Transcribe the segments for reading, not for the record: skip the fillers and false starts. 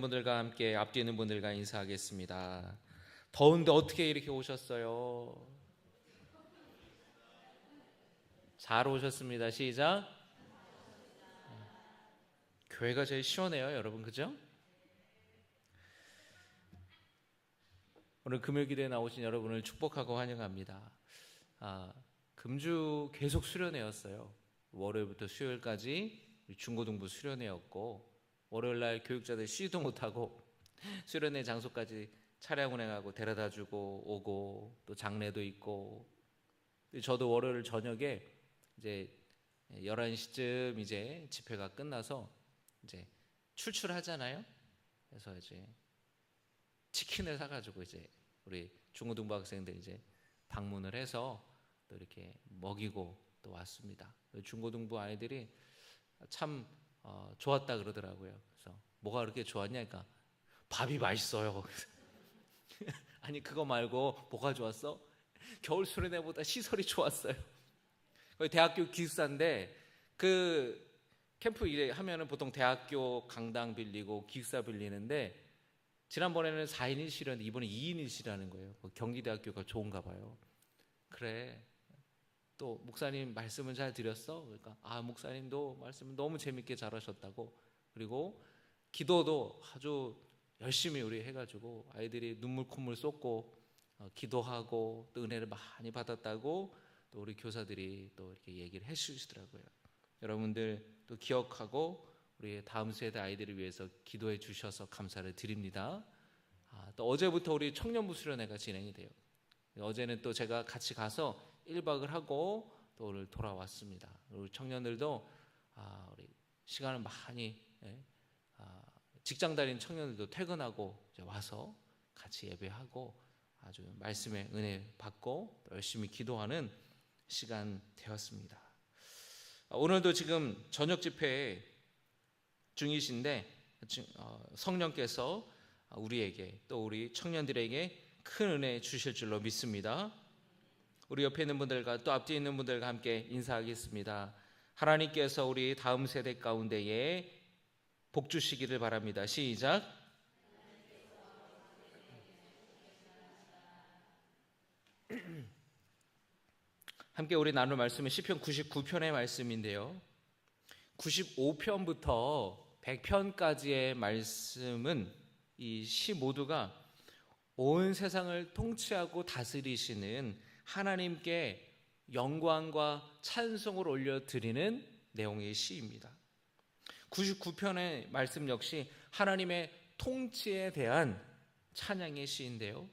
분들과 함께 앞뒤 있는 분들과 인사하겠습니다. 더운데 어떻게 이렇게 오셨어요? 잘 오셨습니다. 시작. 교회가 제일 시원해요, 여러분, 그죠? 오늘 금요 기도에 나오신 여러분을 축복하고 환영합니다. 금주 계속 수련회였어요. 월요일부터 수요일까지 중고등부 수련회였고, 월요일날 교육자들 쉬지도 못하고 수련회 장소까지 차량 운행하고 데려다주고 오고, 또 장례도 있고. 저도 월요일 저녁에 이제 11시쯤 이제 집회가 끝나서 이제 출출하잖아요. 그래서 이제 치킨을 사가지고 이제 우리 중고등부 학생들 이제 방문을 해서 또 이렇게 먹이고 또 왔습니다. 중고등부 아이들이 참 좋았다 그러더라고요. 그래서 뭐가 그렇게 좋았냐니까 밥이 맛있어요. 아니 그거 말고 뭐가 좋았어? 겨울 수련회보다 시설이 좋았어요. 대학교 기숙사인데 그 캠프 일에 하면은 보통 대학교 강당 빌리고 기숙사 빌리는데 지난번에는 4인 1실이었는데 이번에 2인 1실이라는 거예요. 경기대학교가 좋은가 봐요. 그래, 또 목사님 말씀은 잘 드렸어? 그러니까 목사님도 말씀 너무 재밌게 잘하셨다고. 그리고 기도도 아주 열심히 우리 해가지고 아이들이 눈물 콧물 쏟고 기도하고 또 은혜를 많이 받았다고 또 우리 교사들이 또 이렇게 얘기를 해주시더라고요. 여러분들 또 기억하고 우리 다음 세대 아이들을 위해서 기도해 주셔서 감사를 드립니다. 또 어제부터 우리 청년부 수련회가 진행이 돼요. 어제는 또 제가 같이 가서 1박을 하고 또 오늘 돌아왔습니다. 우리 청년들도 우리 시간을 많이 직장 다니는 청년들도 퇴근하고 이제 와서 같이 예배하고 아주 말씀의 은혜 받고 열심히 기도하는 시간 되었습니다. 오늘도 지금 저녁 집회 중이신데 성령께서 우리에게 또 우리 청년들에게 큰 은혜 주실 줄로 믿습니다. 우리 옆에 있는 분들과 또 앞뒤에 있는 분들과 함께 인사하겠습니다. 하나님께서 우리 다음 세대 가운데에 복 주시기를 바랍니다. 시작. 함께 우리 나눌 말씀은 시편 99편의 말씀인데요. 95편부터 100편까지의 말씀은 이 시 모두가 온 세상을 통치하고 다스리시는 하나님께 영광과 찬송을 올려드리는 내용의 시입니다. 99편의 말씀 역시 하나님의 통치에 대한 찬양의 시인데요.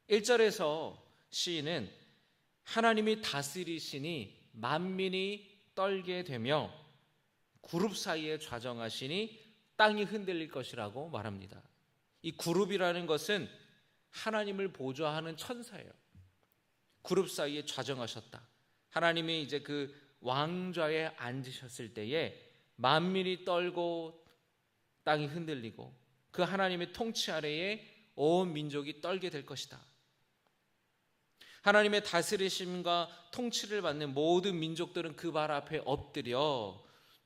1절에서 시인은 하나님이 다스리시니 만민이 떨게 되며 그룹 사이에 좌정하시니 땅이 흔들릴 것이라고 말합니다. 이 그룹이라는 것은 하나님을 보좌하는 천사예요. 그룹 사이에 좌정하셨다. 하나님이 이제 그 왕좌에 앉으셨을 때에 만민이 떨고 땅이 흔들리고 그 하나님의 통치 아래에 온 민족이 떨게 될 것이다. 하나님의 다스리심과 통치를 받는 모든 민족들은 그 발 앞에 엎드려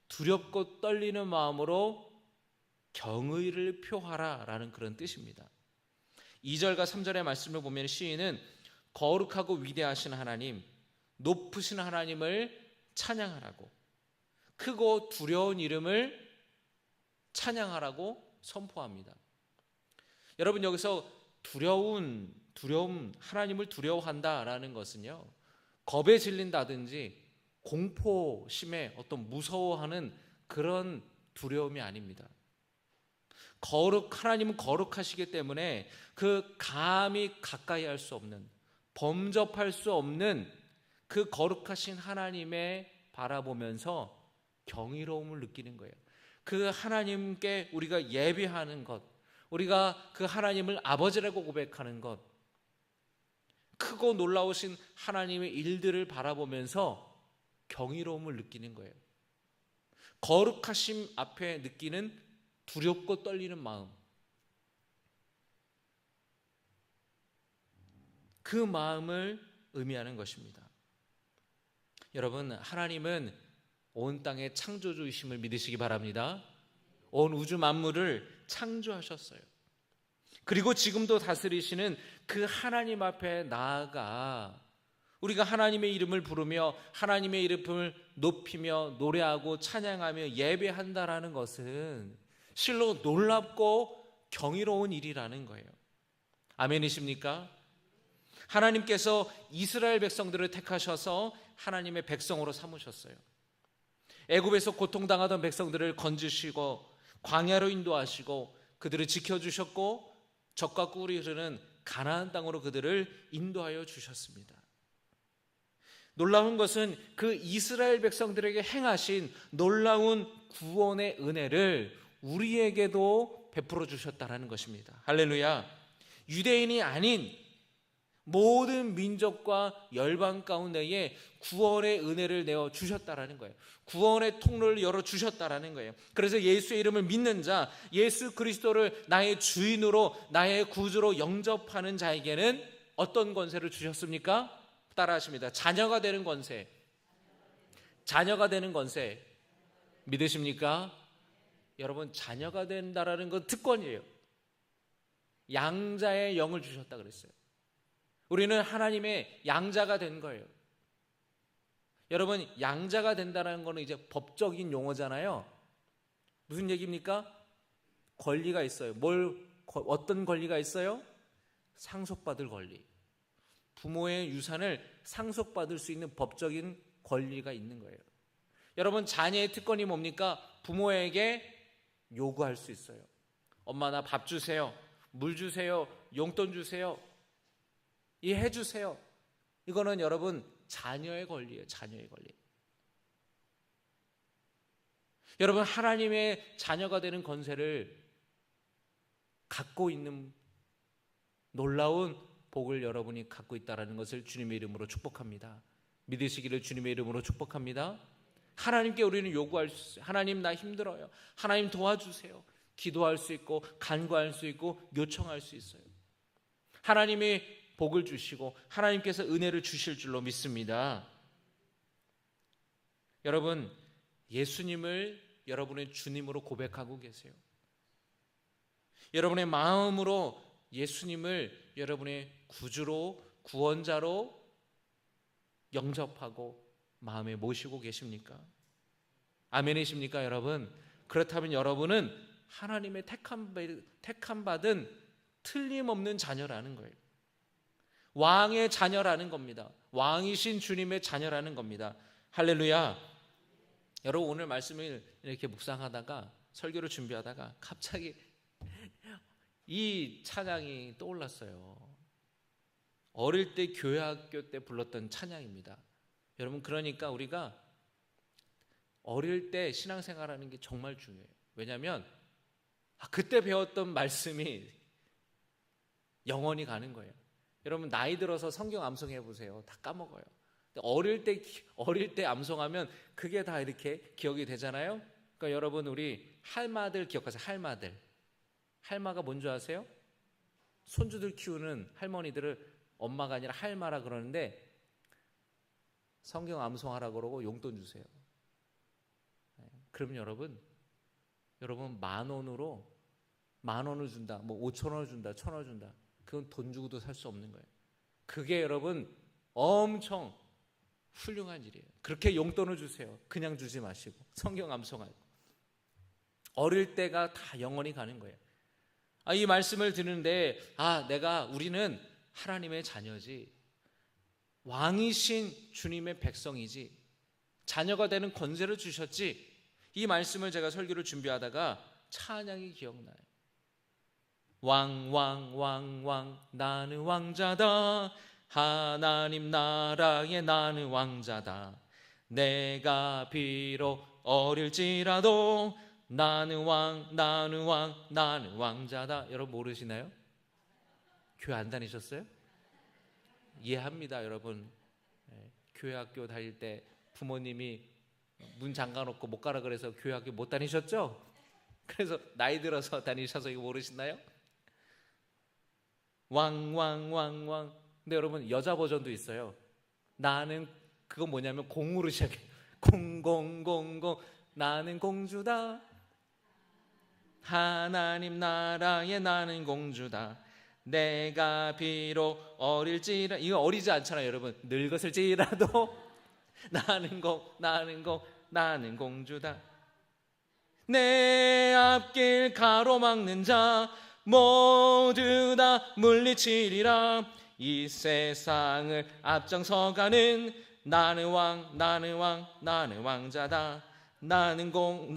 두렵고 떨리는 마음으로 경의를 표하라 라는 그런 뜻입니다. 2절과 3절의 말씀을 보면 시인은 거룩하고 위대하신 하나님, 높으신 하나님을 찬양하라고, 크고 두려운 이름을 찬양하라고 선포합니다. 여러분, 여기서 두려움, 하나님을 두려워한다라는 것은요, 겁에 질린다든지 공포심에 어떤 무서워하는 그런 두려움이 아닙니다. 하나님은 거룩하시기 때문에 그 감히 가까이 할 수 없는, 범접할 수 없는 그 거룩하신 하나님의 바라보면서 경이로움을 느끼는 거예요. 그 하나님께 우리가 예배하는 것, 우리가 그 하나님을 아버지라고 고백하는 것, 크고 놀라우신 하나님의 일들을 바라보면서 경이로움을 느끼는 거예요. 거룩하심 앞에 느끼는 두렵고 떨리는 마음, 그 마음을 의미하는 것입니다. 여러분, 하나님은 온 땅의 창조주이심을 믿으시기 바랍니다. 온 우주 만물을 창조하셨어요. 그리고 지금도 다스리시는 그 하나님 앞에 나아가 우리가 하나님의 이름을 부르며 하나님의 이름을 높이며 노래하고 찬양하며 예배한다라는 것은 실로 놀랍고 경이로운 일이라는 거예요. 아멘이십니까? 하나님께서 이스라엘 백성들을 택하셔서 하나님의 백성으로 삼으셨어요. 애굽에서 고통당하던 백성들을 건지시고 광야로 인도하시고 그들을 지켜주셨고 적과 꿀이 흐르는 가나안 땅으로 그들을 인도하여 주셨습니다. 놀라운 것은 그 이스라엘 백성들에게 행하신 놀라운 구원의 은혜를 우리에게도 베풀어 주셨다는 것입니다. 할렐루야. 유대인이 아닌 모든 민족과 열방 가운데에 구원의 은혜를 내어 주셨다라는 거예요. 구원의 통로를 열어 주셨다라는 거예요. 그래서 예수의 이름을 믿는 자, 예수 그리스도를 나의 주인으로 나의 구주로 영접하는 자에게는 어떤 권세를 주셨습니까? 따라하십니다. 자녀가 되는 권세. 자녀가 되는 권세. 믿으십니까? 여러분, 자녀가 된다라는 건 특권이에요. 양자의 영을 주셨다 그랬어요. 우리는 하나님의 양자가 된 거예요. 여러분, 양자가 된다는 거는 이제 법적인 용어잖아요. 무슨 얘기입니까? 권리가 있어요. 어떤 권리가 있어요? 상속받을 권리. 부모의 유산을 상속받을 수 있는 법적인 권리가 있는 거예요. 여러분, 자녀의 특권이 뭡니까? 부모에게 요구할 수 있어요. 엄마, 나 밥 주세요. 물 주세요. 용돈 주세요. 해주세요. 이거는 여러분 자녀의 권리예요. 자녀의 권리. 여러분, 하나님의 자녀가 되는 권세를 갖고 있는 놀라운 복을 여러분이 갖고 있다는 것을 주님의 이름으로 축복합니다. 믿으시기를 주님의 이름으로 축복합니다. 하나님께 우리는 요구할 수 있어요. 하나님, 나 힘들어요. 하나님 도와주세요. 기도할 수 있고 간구할 수 있고 요청할 수 있어요. 하나님의 복을 주시고 하나님께서 은혜를 주실 줄로 믿습니다. 여러분, 예수님을 여러분의 주님으로 고백하고 계세요. 여러분의 마음으로 예수님을 여러분의 구주로 구원자로 영접하고 마음에 모시고 계십니까? 아멘이십니까, 여러분? 그렇다면 여러분은 하나님의 택함받은 틀림없는 자녀라는 거예요. 왕의 자녀라는 겁니다. 왕이신 주님의 자녀라는 겁니다. 할렐루야. 여러분, 오늘 말씀을 이렇게 묵상하다가 설교를 준비하다가 갑자기 이 찬양이 떠올랐어요. 어릴 때 교회학교 때 불렀던 찬양입니다. 여러분, 그러니까 우리가 어릴 때 신앙생활하는 게 정말 중요해요. 왜냐하면 그때 배웠던 말씀이 영원히 가는 거예요. 여러분, 나이 들어서 성경 암송해 보세요. 다 까먹어요. 어릴 때 암송하면 그게 다 이렇게 기억이 되잖아요. 그러니까 여러분, 우리 할마들 기억하세요. 할마가 뭔지 아세요? 손주들 키우는 할머니들을 엄마가 아니라 할마라 그러는데 성경 암송하라 그러고 용돈 주세요. 그럼 여러분 10,000원을 준다, 뭐 5,000원을 준다, 1,000원 준다. 그건 돈 주고도 살 수 없는 거예요. 그게 여러분 엄청 훌륭한 일이에요. 그렇게 용돈을 주세요. 그냥 주지 마시고 성경 암송하고. 어릴 때가 다 영원히 가는 거예요. 이 말씀을 듣는데 우리는 하나님의 자녀지, 왕이신 주님의 백성이지, 자녀가 되는 권세를 주셨지. 이 말씀을 제가 설교를 준비하다가 찬양이 기억나요. 왕 나는 왕자다. 하나님 나라의 나는 왕자다. 내가 비록 어릴지라도 나는 왕자다. 여러분 모르시나요? 교회 안 다니셨어요? 이해합니다, 여러분. 교회 학교 다닐 때 부모님이 문 잠가놓고 못 가라 그래서 교회 학교 못 다니셨죠? 그래서 나이 들어서 다니셔서 이거 모르시나요? 왕. 근데 여러분 여자 버전도 있어요. 나는 그거 뭐냐면 공으로 시작해. 0000 나는 공주다. 하나님 나라에 나는 공주다. 내가 비록 어릴지라, 이거 어리지 않잖아요 여러분. 늙었을지라도 나는 공주다. 내 앞길 가로막는 자 모두 다 물리치리라. 이 세상을 앞장서가는 나는 왕자다. 나는 공.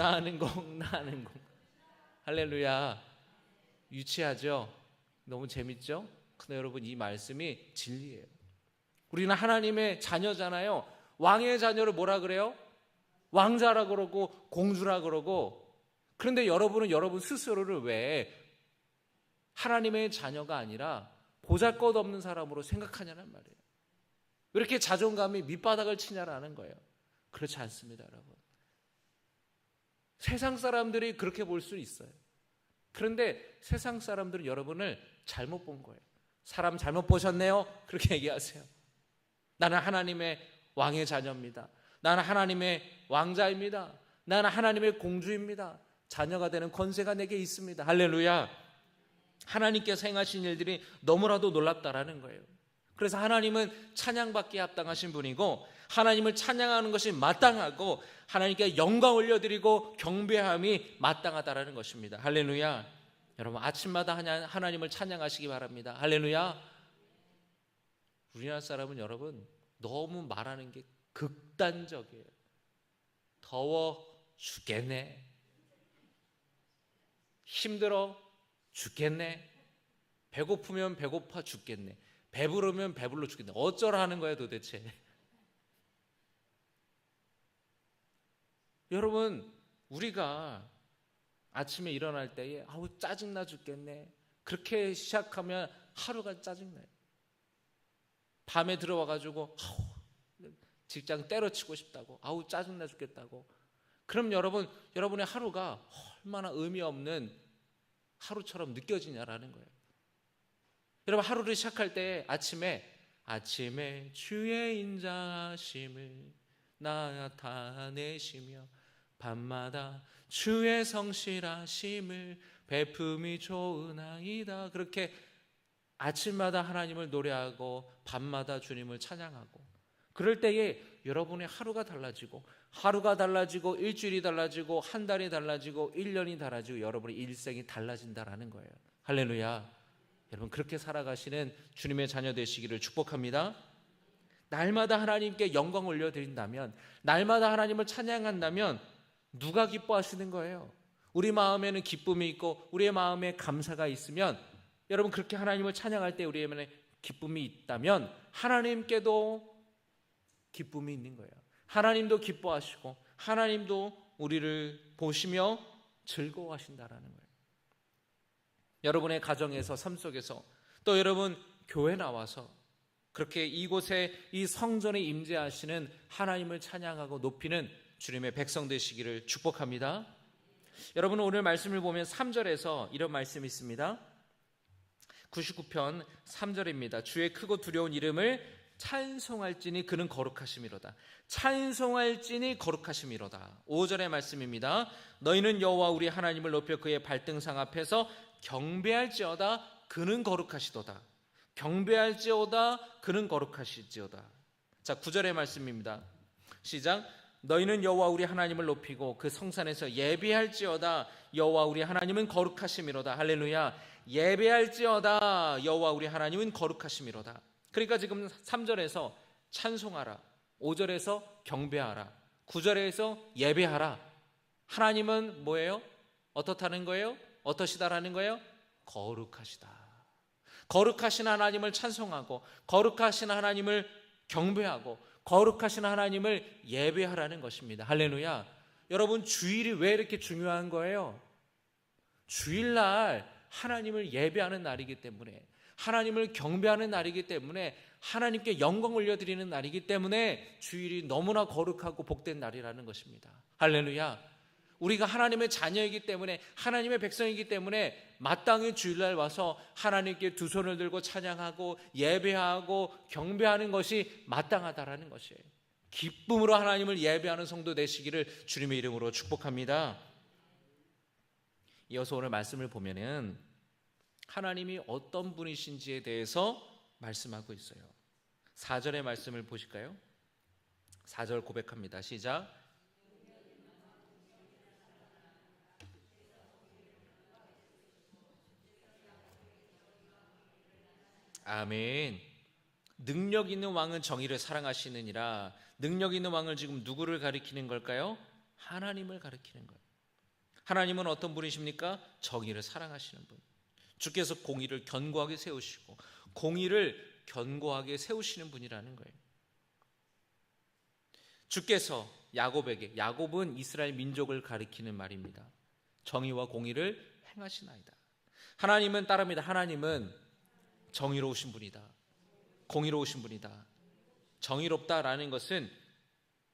할렐루야. 유치하죠? 너무 재밌죠? 근데 여러분, 이 말씀이 진리예요. 우리는 하나님의 자녀잖아요. 왕의 자녀를 뭐라 그래요? 왕자라 그러고 공주라 그러고. 그런데 여러분은 여러분 스스로를 왜 하나님의 자녀가 아니라 보잘것없는 사람으로 생각하냐는 말이에요. 왜 이렇게 자존감이 밑바닥을 치냐라는 거예요. 그렇지 않습니다, 여러분. 세상 사람들이 그렇게 볼 수 있어요. 그런데 세상 사람들은 여러분을 잘못 본 거예요. 사람 잘못 보셨네요. 그렇게 얘기하세요. 나는 하나님의 왕의 자녀입니다. 나는 하나님의 왕자입니다. 나는 하나님의 공주입니다. 자녀가 되는 권세가 내게 있습니다. 할렐루야. 하나님께서 행하신 일들이 너무나도 놀랍다라는 거예요. 그래서 하나님은 찬양받기에 합당하신 분이고, 하나님을 찬양하는 것이 마땅하고, 하나님께 영광 올려드리고 경배함이 마땅하다라는 것입니다. 할렐루야. 여러분, 아침마다 하나님을 찬양하시기 바랍니다. 할렐루야. 우리나라 사람은 여러분 너무 말하는 게 극단적이에요. 더워 죽겠네, 힘들어 죽겠네, 배고프면 배고파 죽겠네, 배부르면 배불러 죽겠네. 어쩌라 하는 거예요 도대체. 여러분, 우리가 아침에 일어날 때에 아우 짜증나 죽겠네, 그렇게 시작하면 하루가 짜증나요. 밤에 들어와가지고 아우 직장 때려치고 싶다고, 아우 짜증나 죽겠다고. 그럼 여러분의 하루가 얼마나 의미 없는 하루처럼 느껴지냐라는 거예요. 여러분, 하루를 시작할 때 아침에 주의 인자심을 나타내시며 밤마다 주의 성실하심을 베품이 좋으나이다. 그렇게 아침마다 하나님을 노래하고 밤마다 주님을 찬양하고, 그럴 때에 여러분의 하루가 달라지고 일주일이 달라지고 한 달이 달라지고 1년이 달라지고 여러분의 일생이 달라진다라는 거예요. 할렐루야. 여러분, 그렇게 살아가시는 주님의 자녀 되시기를 축복합니다. 날마다 하나님께 영광 올려드린다면, 날마다 하나님을 찬양한다면 누가 기뻐하시는 거예요? 우리 마음에는 기쁨이 있고 우리의 마음에 감사가 있으면, 여러분, 그렇게 하나님을 찬양할 때 우리의 마음에 기쁨이 있다면 하나님께도 기쁨이 있는 거예요. 하나님도 기뻐하시고 하나님도 우리를 보시며 즐거워하신다라는 거예요. 여러분의 가정에서, 삶 속에서, 또 여러분 교회 나와서 그렇게 이곳에 이 성전에 임재하시는 하나님을 찬양하고 높이는 주님의 백성 되시기를 축복합니다. 여러분은 오늘 말씀을 보면 3절에서 이런 말씀이 있습니다. 99편 3절입니다. 주의 크고 두려운 이름을 찬송할지니 그는 거룩하심이로다. 찬송할지니 거룩하심이로다. 5절의 말씀입니다. 너희는 여호와 우리 하나님을 높여 그의 발등상 앞에서 경배할지어다. 그는 거룩하시도다. 경배할지어다. 그는 거룩하시지어다. 자, 9절의 말씀입니다. 시작. 너희는 여호와 우리 하나님을 높이고 그 성산에서 예배할지어다. 여호와 우리 하나님은 거룩하심이로다. 할렐루야. 예배할지어다. 여호와 우리 하나님은 거룩하심이로다. 그러니까 지금 3절에서 찬송하라, 5절에서 경배하라, 9절에서 예배하라. 하나님은 뭐예요? 어떻다는 거예요? 어떠시다라는 거예요? 거룩하시다. 거룩하신 하나님을 찬송하고 거룩하신 하나님을 경배하고 거룩하신 하나님을 예배하라는 것입니다. 할렐루야. 여러분, 주일이 왜 이렇게 중요한 거예요? 주일날 하나님을 예배하는 날이기 때문에, 하나님을 경배하는 날이기 때문에, 하나님께 영광 올려드리는 날이기 때문에 주일이 너무나 거룩하고 복된 날이라는 것입니다. 할렐루야. 우리가 하나님의 자녀이기 때문에, 하나님의 백성이기 때문에 마땅히 주일날 와서 하나님께 두 손을 들고 찬양하고 예배하고 경배하는 것이 마땅하다라는 것이에요. 기쁨으로 하나님을 예배하는 성도 되시기를 주님의 이름으로 축복합니다. 이어서 오늘 말씀을 보면은 하나님이 어떤 분이신지에 대해서 말씀하고 있어요. 4절의 말씀을 보실까요? 4절 고백합니다. 시작. 아멘. 능력 있는 왕은 정의를 사랑하시느니라. 능력 있는 왕을 지금 누구를 가리키는 걸까요? 하나님을 가리키는 거예요. 하나님은 어떤 분이십니까? 정의를 사랑하시는 분. 주께서 공의를 견고하게 세우시고 공의를 견고하게 세우시는 분이라는 거예요. 주께서 야곱에게, 야곱은 이스라엘 민족을 가리키는 말입니다. 정의와 공의를 행하시나이다. 하나님은 따릅니다. 하나님은 정의로우신 분이다. 공의로우신 분이다. 정의롭다라는 것은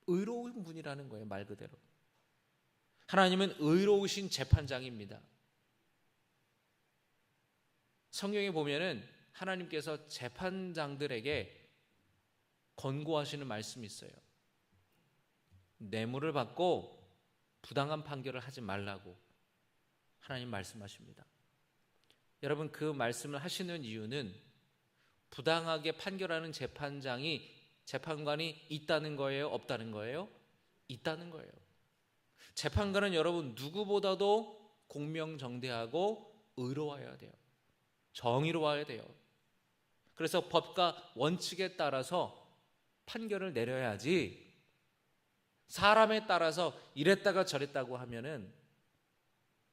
의로운 분이라는 거예요. 말 그대로. 하나님은 의로우신 재판장입니다. 성경에 보면은 하나님께서 재판장들에게 권고하시는 말씀이 있어요. 뇌물을 받고 부당한 판결을 하지 말라고 하나님 말씀하십니다. 여러분, 그 말씀을 하시는 이유는 부당하게 판결하는 재판관이 있다는 거예요? 없다는 거예요? 있다는 거예요. 재판관은 여러분 누구보다도 공명정대하고 의로워야 돼요. 정의로워야 돼요. 그래서 법과 원칙에 따라서 판결을 내려야지, 사람에 따라서 이랬다가 저랬다고 하면은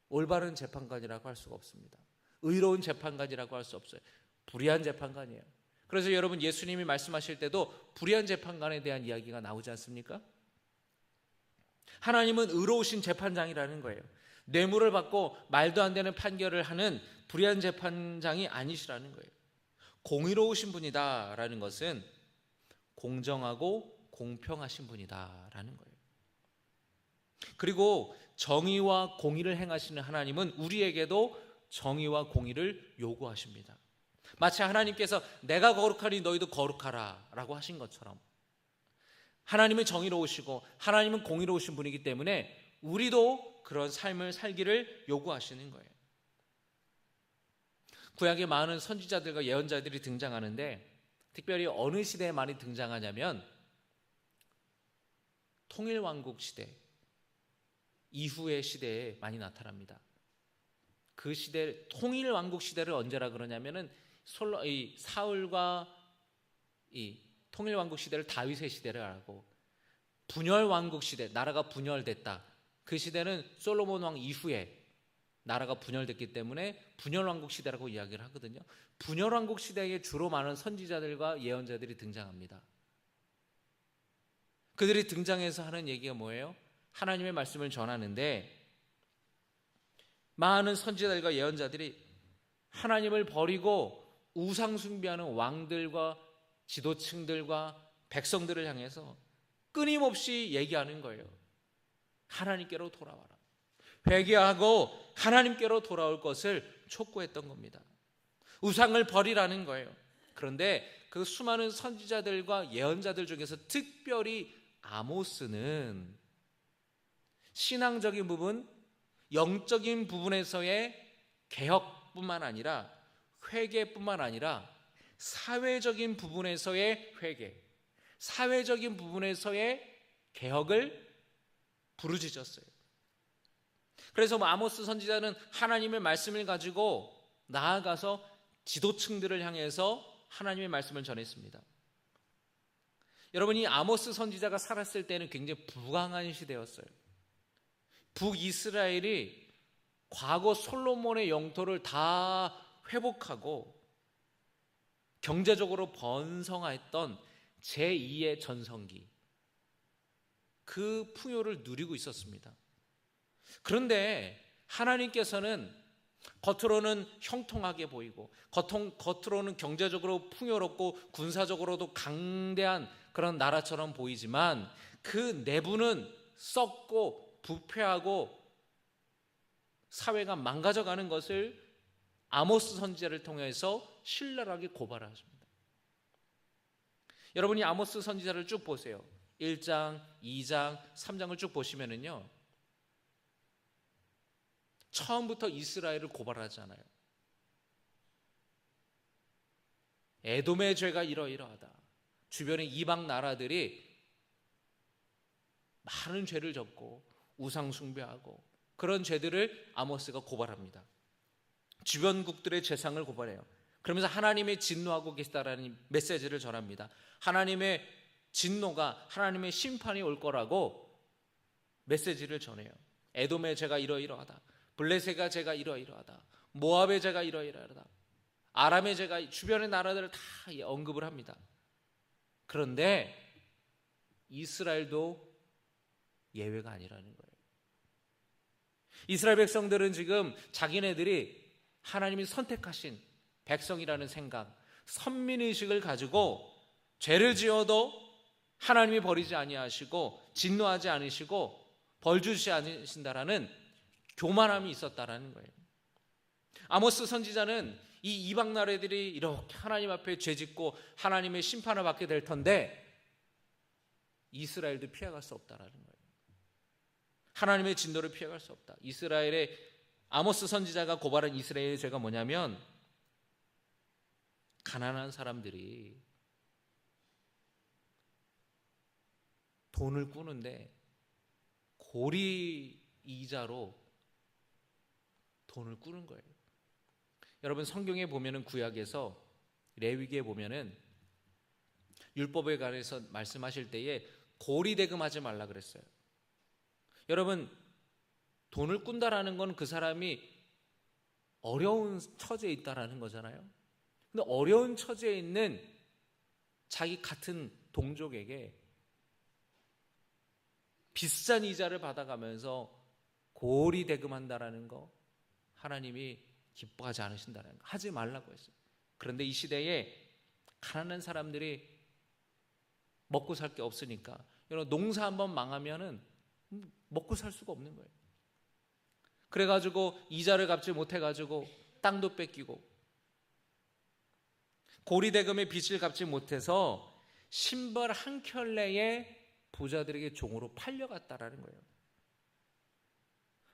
올바른 재판관이라고 할 수가 없습니다. 의로운 재판관이라고 할 수 없어요. 불의한 재판관이에요. 그래서 여러분, 예수님이 말씀하실 때도 불의한 재판관에 대한 이야기가 나오지 않습니까? 하나님은 의로우신 재판장이라는 거예요. 뇌물을 받고 말도 안 되는 판결을 하는 불의한 재판장이 아니시라는 거예요. 공의로우신 분이다라는 것은 공정하고 공평하신 분이다라는 거예요. 그리고 정의와 공의를 행하시는 하나님은 우리에게도 정의와 공의를 요구하십니다. 마치 하나님께서 내가 거룩하니 너희도 거룩하라 라고 하신 것처럼 하나님은 정의로우시고 하나님은 공의로우신 분이기 때문에 우리도 그런 삶을 살기를 요구하시는 거예요. 구약에 많은 선지자들과 예언자들이 등장하는데 특별히 어느 시대에 많이 등장하냐면 통일왕국 시대 이후의 시대에 많이 나타납니다. 그 시대, 통일왕국 시대를 언제라 그러냐면은 사울과 이 통일왕국 시대를 다윗의 시대를 하고, 분열왕국 시대, 나라가 분열됐다, 그 시대는 솔로몬 왕 이후에 나라가 분열됐기 때문에 분열왕국 시대라고 이야기를 하거든요. 분열왕국 시대에 주로 많은 선지자들과 예언자들이 등장합니다. 그들이 등장해서 하는 얘기가 뭐예요? 하나님의 말씀을 전하는데 많은 선지자들과 예언자들이 하나님을 버리고 우상 숭배하는 왕들과 지도층들과 백성들을 향해서 끊임없이 얘기하는 거예요. 하나님께로 돌아와라. 회개하고 하나님께로 돌아올 것을 촉구했던 겁니다. 우상을 버리라는 거예요. 그런데 그 수많은 선지자들과 예언자들 중에서 특별히 아모스는 신앙적인 부분, 영적인 부분에서의 개혁뿐만 아니라 회개뿐만 아니라 사회적인 부분에서의 회개, 사회적인 부분에서의 개혁을 부르짖었어요. 그래서 아모스 선지자는 하나님의 말씀을 가지고 나아가서 지도층들을 향해서 하나님의 말씀을 전했습니다. 여러분, 이 아모스 선지자가 살았을 때는 굉장히 부강한 시대였어요. 북이스라엘이 과거 솔로몬의 영토를 다 회복하고 경제적으로 번성했던 제2의 전성기, 그 풍요를 누리고 있었습니다. 그런데 하나님께서는 겉으로는 형통하게 보이고 겉으로는 경제적으로 풍요롭고 군사적으로도 강대한 그런 나라처럼 보이지만 그 내부는 썩고 부패하고 사회가 망가져가는 것을 아모스 선지자를 통해서 신랄하게 고발하십니다. 여러분이 아모스 선지자를 쭉 보세요. 1장, 2장, 3장을 쭉 보시면은요, 처음부터 이스라엘을 고발하잖아요. 에돔의 죄가 이러이러하다. 주변의 이방 나라들이 많은 죄를 졌고 우상 숭배하고 그런 죄들을 아모스가 고발합니다. 주변국들의 죄상을 고발해요. 그러면서 하나님의 진노하고 계시다라는 메시지를 전합니다. 하나님의 진노가, 하나님의 심판이 올 거라고 메시지를 전해요. 에돔의 죄가 이러이러하다. 블레셋의 죄가 이러이러하다. 모압의 죄가 이러이러하다. 아람의 죄가, 주변의 나라들을 다 언급을 합니다. 그런데 이스라엘도 예외가 아니라는 거예요. 이스라엘 백성들은 지금 자기네들이 하나님이 선택하신 백성이라는 생각, 선민의식을 가지고 죄를 지어도 하나님이 버리지 아니하시고 진노하지 않으시고 벌 주시지 않으신다라는 교만함이 있었다라는 거예요. 아모스 선지자는 이 이방 나라들이 이렇게 하나님 앞에 죄짓고 하나님의 심판을 받게 될 텐데 이스라엘도 피해갈 수 없다라는 거예요. 하나님의 진노를 피해갈 수 없다. 이스라엘의 아모스 선지자가 고발한 이스라엘의 죄가 뭐냐면 가난한 사람들이 돈을 꾸는데 고리 이자로 돈을 꾸는 거예요. 여러분 성경에 보면은 구약에서 레위기에 보면은 율법에 관해서 말씀하실 때에 고리 대금하지 말라 그랬어요. 여러분 돈을 꾼다라는 건 그 사람이 어려운 처지에 있다라는 거잖아요. 근데 어려운 처지에 있는 자기 같은 동족에게 비싼 이자를 받아가면서 고리 대금한다라는 거 하나님이 기뻐하지 않으신다는 거 하지 말라고 했어요. 그런데 이 시대에 가난한 사람들이 먹고 살 게 없으니까 여러분 농사 한번 망하면은 먹고 살 수가 없는 거예요. 그래가지고 이자를 갚지 못해가지고 땅도 뺏기고 고리대금의 빚을 갚지 못해서 신발 한 켤레에 부자들에게 종으로 팔려갔다라는 거예요.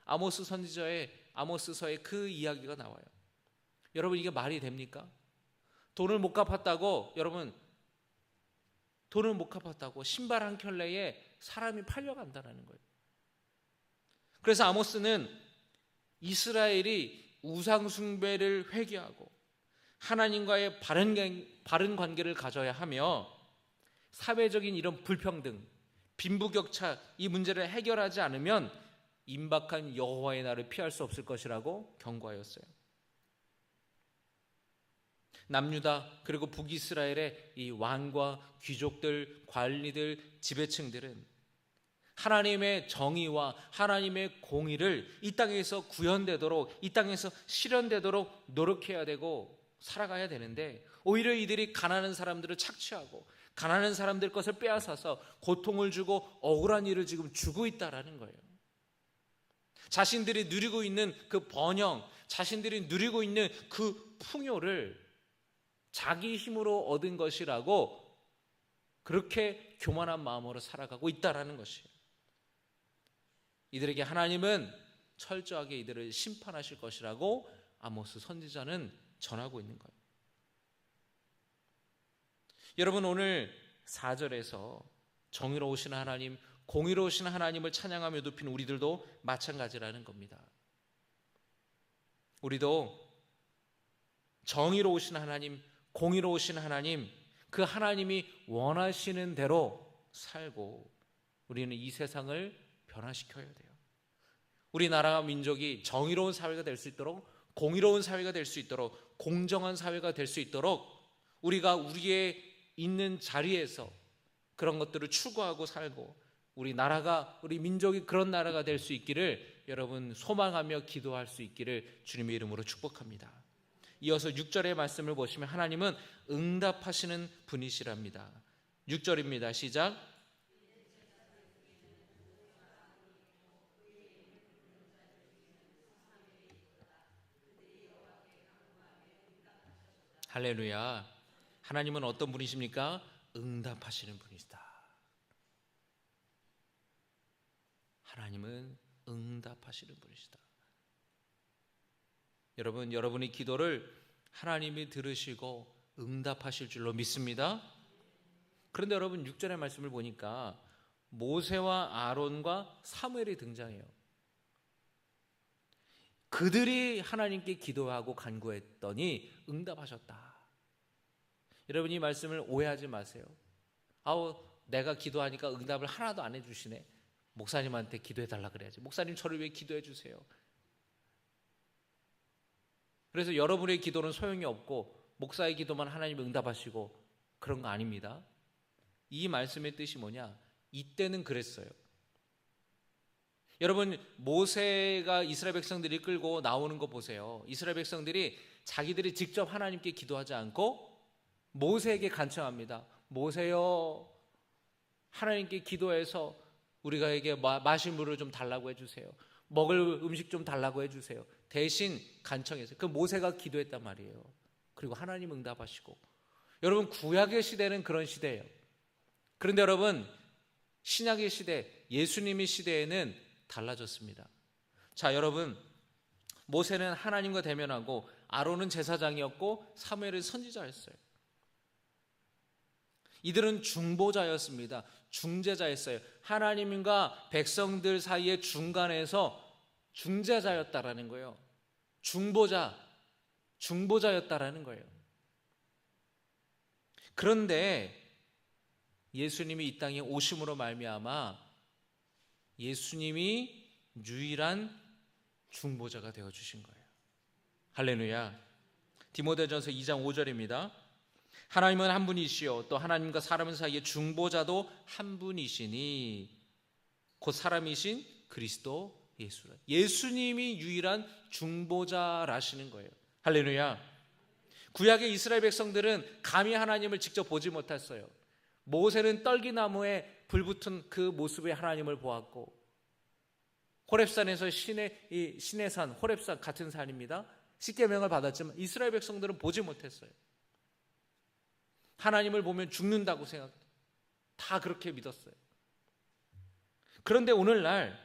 아모스 선지자의 아모스서에 그 이야기가 나와요. 여러분 이게 말이 됩니까? 돈을 못 갚았다고 여러분 돈을 못 갚았다고 신발 한 켤레에 사람이 팔려간다는 거예요. 그래서 아모스는 이스라엘이 우상 숭배를 회개하고 하나님과의 바른 관계를 가져야 하며 사회적인 이런 불평등, 빈부격차 이 문제를 해결하지 않으면 임박한 여호와의 날을 피할 수 없을 것이라고 경고하였어요. 남유다 그리고 북이스라엘의 이 왕과 귀족들, 관리들, 지배층들은 하나님의 정의와 하나님의 공의를 이 땅에서 구현되도록 이 땅에서 실현되도록 노력해야 되고 살아가야 되는데 오히려 이들이 가난한 사람들을 착취하고 가난한 사람들 것을 빼앗아서 고통을 주고 억울한 일을 지금 주고 있다라는 거예요. 자신들이 누리고 있는 그 번영, 자신들이 누리고 있는 그 풍요를 자기 힘으로 얻은 것이라고 그렇게 교만한 마음으로 살아가고 있다라는 것이에요. 이들에게 하나님은 철저하게 이들을 심판하실 것이라고 아모스 선지자는 전하고 있는 거예요. 여러분 오늘 4절에서 정의로우신 하나님, 공의로우신 하나님을 찬양하며 높이는 우리들도 마찬가지라는 겁니다. 우리도 정의로우신 하나님, 공의로우신 하나님, 그 하나님이 원하시는 대로 살고 우리는 이 세상을 변화시켜야 돼요. 우리나라와 민족이 정의로운 사회가 될 수 있도록 공의로운 사회가 될 수 있도록 공정한 사회가 될 수 있도록 우리가 우리의 있는 자리에서 그런 것들을 추구하고 살고 우리 나라가 우리 민족이 그런 나라가 될 수 있기를 여러분 소망하며 기도할 수 있기를 주님의 이름으로 축복합니다. 이어서 6절의 말씀을 보시면 하나님은 응답하시는 분이시랍니다. 6절입니다. 시작. 할렐루야. 하나님은 어떤 분이십니까? 응답하시는 분이시다. 하나님은 응답하시는 분이시다. 여러분, 여러분의 기도를 하나님이 들으시고 응답하실 줄로 믿습니다. 그런데 여러분 6절의 말씀을 보니까 모세와 아론과 사무엘이 등장해요. 그들이 하나님께 기도하고 간구했더니 응답하셨다. 여러분, 이 말씀을 오해하지 마세요. 내가 기도하니까 응답을 하나도 안 해주시네. 목사님한테 기도해달라 그래야지. 목사님, 저를 위해 기도해 주세요. 그래서 여러분의 기도는 소용이 없고 목사의 기도만 하나님이 응답하시고 그런 거 아닙니다. 이 말씀의 뜻이 뭐냐? 이때는 그랬어요. 여러분, 모세가 이스라엘 백성들이 끌고 나오는 거 보세요. 이스라엘 백성들이 자기들이 직접 하나님께 기도하지 않고 모세에게 간청합니다. 모세요, 하나님께 기도해서 우리가에게 마실 물을 좀 달라고 해주세요. 먹을 음식 좀 달라고 해주세요. 대신 간청했어요. 그 모세가 기도했단 말이에요. 그리고 하나님 응답하시고. 여러분, 구약의 시대는 그런 시대예요. 그런데 여러분, 신약의 시대, 예수님의 시대에는 달라졌습니다. 자, 여러분, 모세는 하나님과 대면하고 아론은 제사장이었고 사무엘은 선지자였어요. 이들은 중보자였습니다. 중재자였어요. 하나님과 백성들 사이의 중간에서 중재자였다라는 거예요. 중보자였다라는 거예요. 그런데 예수님이 이 땅에 오심으로 말미암아 예수님이 유일한 중보자가 되어주신 거예요. 할렐루야. 디모데전서 2장 5절입니다. 하나님은 한 분이시요 또 하나님과 사람 사이의 중보자도 한 분이시니 곧 사람이신 그리스도 예수라. 예수님이 유일한 중보자라시는 거예요. 할렐루야. 구약의 이스라엘 백성들은 감히 하나님을 직접 보지 못했어요. 모세는 떨기나무에 불붙은 그 모습의 하나님을 보았고, 호렙산에서 신의 산, 호렙산 같은 산입니다. 십계명을 받았지만 이스라엘 백성들은 보지 못했어요. 하나님을 보면 죽는다고 다 그렇게 믿었어요. 그런데 오늘날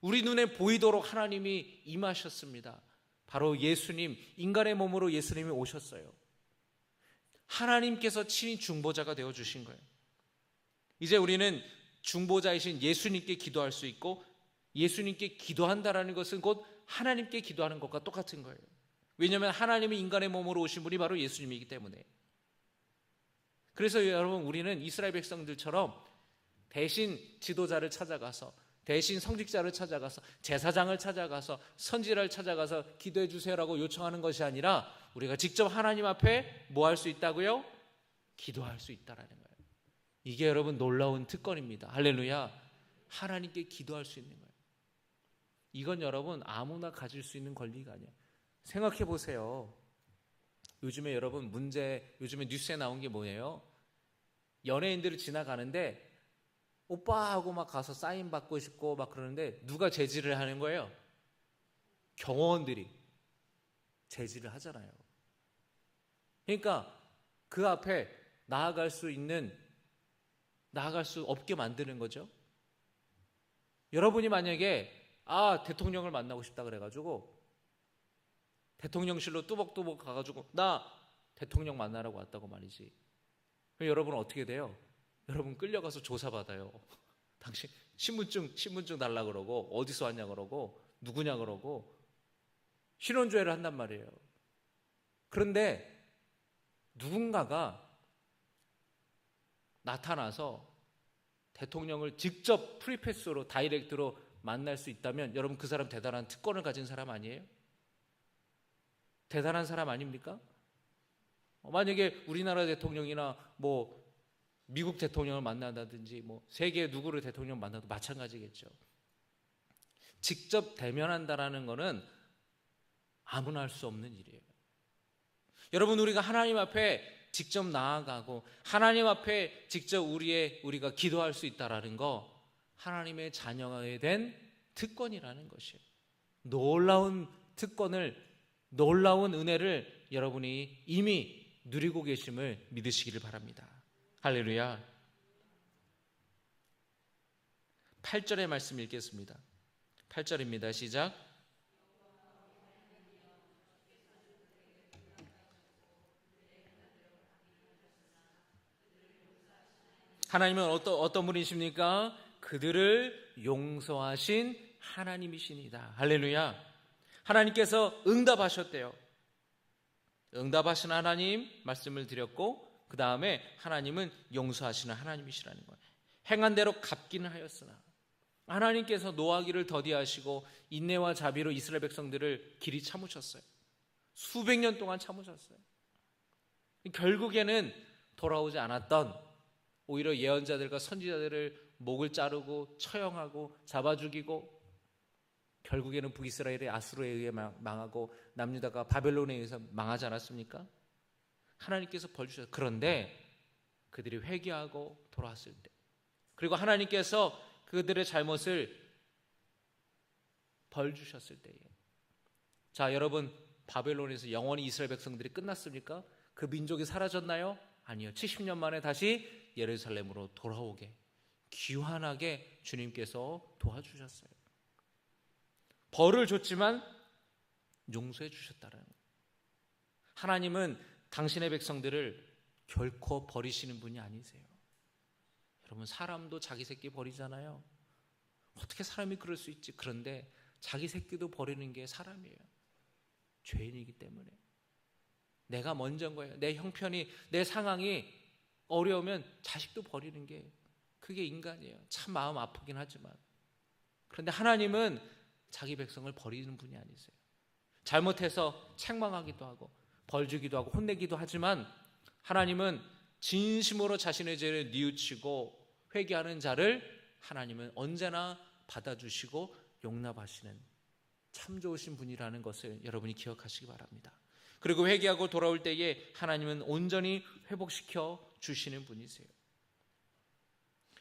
우리 눈에 보이도록 하나님이 임하셨습니다. 바로 예수님, 인간의 몸으로 예수님이 오셨어요. 하나님께서 친히 중보자가 되어주신 거예요. 이제 우리는 중보자이신 예수님께 기도할 수 있고, 예수님께 기도한다라는 것은 곧 하나님께 기도하는 것과 똑같은 거예요. 왜냐하면 하나님이 인간의 몸으로 오신 분이 바로 예수님이기 때문에. 그래서 여러분, 우리는 이스라엘 백성들처럼 대신 지도자를 찾아가서, 대신 성직자를 찾아가서, 제사장을 찾아가서, 선지자를 찾아가서 기도해 주세요라고 요청하는 것이 아니라 우리가 직접 하나님 앞에 뭐 할 수 있다고요? 기도할 수 있다라는 거예요. 이게 여러분 놀라운 특권입니다. 할렐루야. 하나님께 기도할 수 있는 거예요. 이건 여러분 아무나 가질 수 있는 권리가 아니에요. 생각해 보세요. 요즘에 여러분 요즘에 뉴스에 나온 게 뭐예요? 연예인들을 지나가는데 오빠하고 막 가서 사인 받고 싶고 막 그러는데 누가 제지를 하는 거예요? 경호원들이 제지를 하잖아요. 그러니까 그 앞에 나아갈 수 없게 만드는 거죠. 여러분이 만약에 대통령을 만나고 싶다 그래가지고 대통령실로 뚜벅뚜벅 가가지고 나 대통령 만나라고 왔다고 말이지. 그럼 여러분은 어떻게 돼요? 여러분 끌려가서 조사받아요. 당신 신분증 달라 그러고 어디서 왔냐 그러고 누구냐 그러고 신원조회를 한단 말이에요. 그런데 누군가가 나타나서 대통령을 직접 프리패스로 다이렉트로 만날 수 있다면 여러분 그 사람 대단한 특권을 가진 사람 아니에요? 대단한 사람 아닙니까? 만약에 우리나라 대통령이나 뭐 미국 대통령을 만난다든지 뭐 세계 누구를 대통령 만나도 마찬가지겠죠. 직접 대면한다라는 것은 아무나 할 수 없는 일이에요. 여러분, 우리가 하나님 앞에 직접 나아가고 하나님 앞에 직접 우리가 기도할 수 있다라는 거, 하나님의 자녀에 된 특권이라는 것이에요. 놀라운 특권을, 놀라운 은혜를 여러분이 이미 누리고 계심을 믿으시기를 바랍니다. 할렐루야. 8절의 말씀 읽겠습니다. 8절입니다. 시작. 하나님은 어떤 분이십니까? 그들을 용서하신 하나님이시니다. 할렐루야. 하나님께서 응답하셨대요. 응답하신 하나님 말씀을 드렸고, 그 다음에 하나님은 용서하시는 하나님이시라는 거예요. 행한 대로 갚기는 하였으나 하나님께서 노하기를 더디하시고 인내와 자비로 이스라엘 백성들을 길이 참으셨어요. 수백 년 동안 참으셨어요. 결국에는 돌아오지 않았던, 오히려 예언자들과 선지자들을 목을 자르고 처형하고 잡아 죽이고, 결국에는 북이스라엘이 아수르에 의해 망하고 남유다가 바벨론에 의해서 망하지 않았습니까? 하나님께서 벌 주셨어요. 그런데 그들이 회개하고 돌아왔을 때, 그리고 하나님께서 그들의 잘못을 벌 주셨을 때에, 자, 여러분, 바벨론에서 영원히 이스라엘 백성들이 끝났습니까? 그 민족이 사라졌나요? 아니요. 70년 만에 다시 예루살렘으로 돌아오게 귀환하게 주님께서 도와주셨어요. 벌을 줬지만 용서해 주셨다는 거예요. 하나님은 당신의 백성들을 결코 버리시는 분이 아니세요. 여러분, 사람도 자기 새끼 버리잖아요. 어떻게 사람이 그럴 수 있지? 그런데 자기 새끼도 버리는 게 사람이에요. 죄인이기 때문에. 내가 먼저인 거예요. 내 형편이, 내 상황이 어려우면 자식도 버리는 게, 그게 인간이에요. 참 마음 아프긴 하지만. 그런데 하나님은 자기 백성을 버리는 분이 아니세요. 잘못해서 책망하기도 하고 벌 주기도 하고 혼내기도 하지만, 하나님은 진심으로 자신의 죄를 뉘우치고 회개하는 자를 하나님은 언제나 받아주시고 용납하시는 참 좋으신 분이라는 것을 여러분이 기억하시기 바랍니다. 그리고 회개하고 돌아올 때에 하나님은 온전히 회복시켜 주시는 분이세요.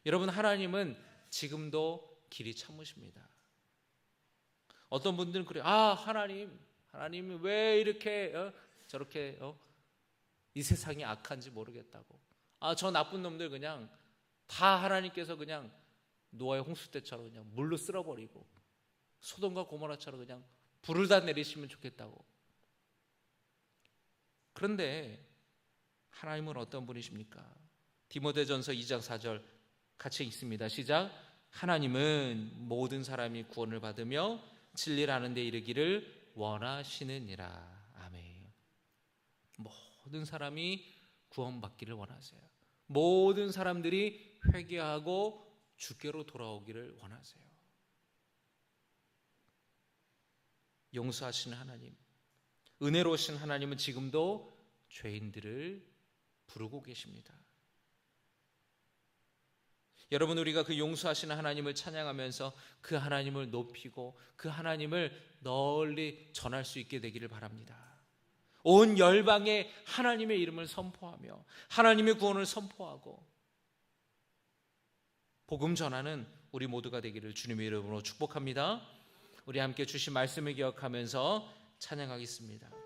여러분, 하나님은 지금도 길이 참으십니다. 어떤 분들은 그래요. 하나님이 왜 이렇게 저렇게 이 세상이 악한지 모르겠다고. 저 나쁜 놈들 그냥 다 하나님께서 그냥 노아의 홍수 때처럼 그냥 물로 쓸어버리고 소돔과 고모라처럼 그냥 불을 다 내리시면 좋겠다고. 그런데 하나님은 어떤 분이십니까? 디모데전서 2장 4절 같이 읽습니다. 시작. 하나님은 모든 사람이 구원을 받으며 진리를 아는 데 이르기를 원하시느니라. 아멘. 모든 사람이 구원받기를 원하세요. 모든 사람들이 회개하고 주께로 돌아오기를 원하세요. 용서하시는 하나님, 은혜로우신 하나님은 지금도 죄인들을 부르고 계십니다. 여러분, 우리가 그 용서하시는 하나님을 찬양하면서 그 하나님을 높이고 그 하나님을 널리 전할 수 있게 되기를 바랍니다. 온 열방에 하나님의 이름을 선포하며 하나님의 구원을 선포하고 복음 전하는 우리 모두가 되기를 주님의 이름으로 축복합니다. 우리 함께 주신 말씀을 기억하면서 찬양하겠습니다.